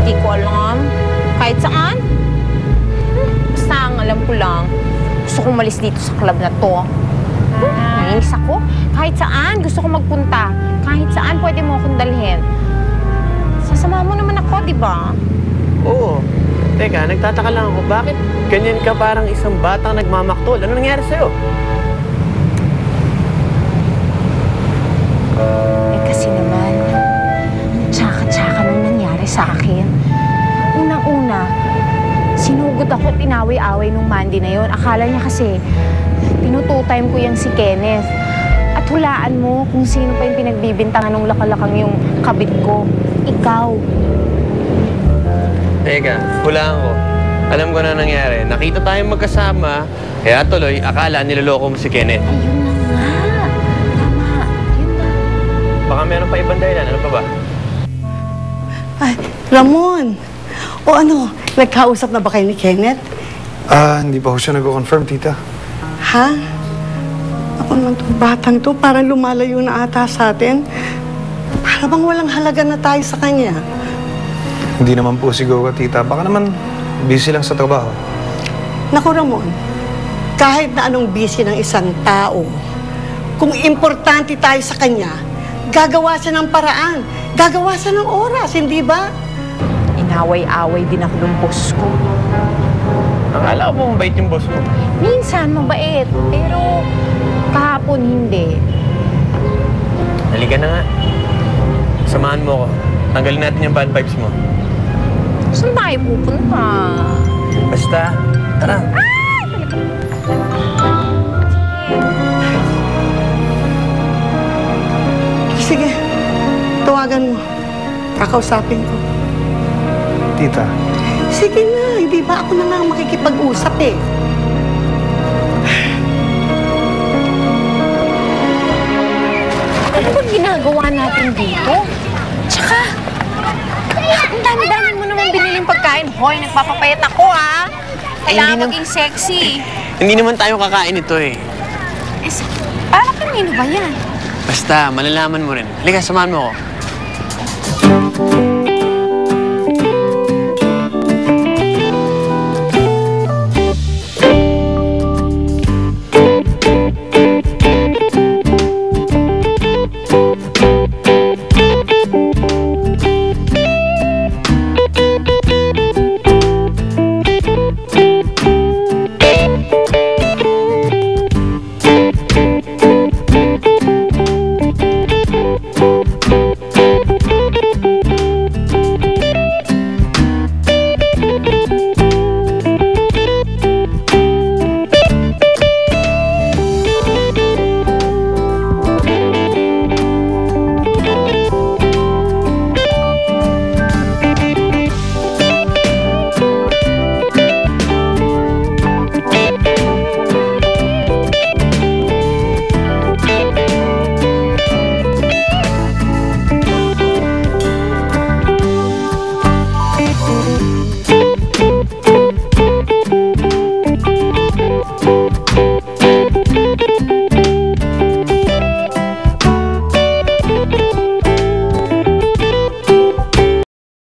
Hindi ko alam. Kahit saan. Basta ang alam ko lang, gusto kong umalis dito sa club na to. Nainis ako. Kahit saan gusto ko magpunta. Kahit saan pwede mo akong dalhin. Sasama mo naman ako, di ba? Oo. Teka, nagtataka lang ako, bakit ganyan ka parang isang batang nagmamaktol? Ano nangyari sa'yo? Eh kasi naman, tsaka-tsaka nang nangyari sa akin. Unang-una, sinugod ako at inaway-away nung Mandy na yon. Akala niya kasi, tinututime ko yung si Kenneth. At hulaan mo kung sino pa yung pinagbibintangan ng lakalakang yung kabit ko. Ikaw. Teka, hulaan ko. Alam ko na nangyari. Nakita tayong magkasama, kaya tuloy, akala niloloko mo si Kenneth. Ayun na nga. Tama. Yun na. Baka meron pa ibang dahilan. Ano pa ba? Ay, Ramon! O ano, nagkausap na ba kayo ni Kenneth? Hindi pa ho siya nag-confirm, tita. Ha? Ako naman itong batang to, parang lumalayo na ata sa atin. Para bang walang halaga na tayo sa kanya. Hindi naman po siguro, tita. Baka naman busy lang sa trabaho. Naku, Ramon, kahit na anong busy ng isang tao, kung importante tayo sa kanya, gagawa siya ng paraan, gagawa siya ng oras, hindi ba? Inaway-away din ako ng boss ko. Akala ko mabait yung boss mo. Minsan mabait, pero kahapon hindi. Halika na nga. Samahan mo ako. Tanggalin natin yung bad vibes mo. Saan tayo pupunta? Basta, tara. Sige, tawagan mo. Kakausapin ko. Tita, Sige na, hindi ba ako na lang makikipag-usap eh. Ano ba ginagawa natin dito? Tsaka, ang dami-dami mo naman biniling pagkain. Hoy, nagpapapayat ako, ha? Kailangan Hindi maging sexy. Hindi naman tayo kakain ito eh. Eh, para kanino ba yan? Basta, malalaman mo rin. Halika, samahan mo ako.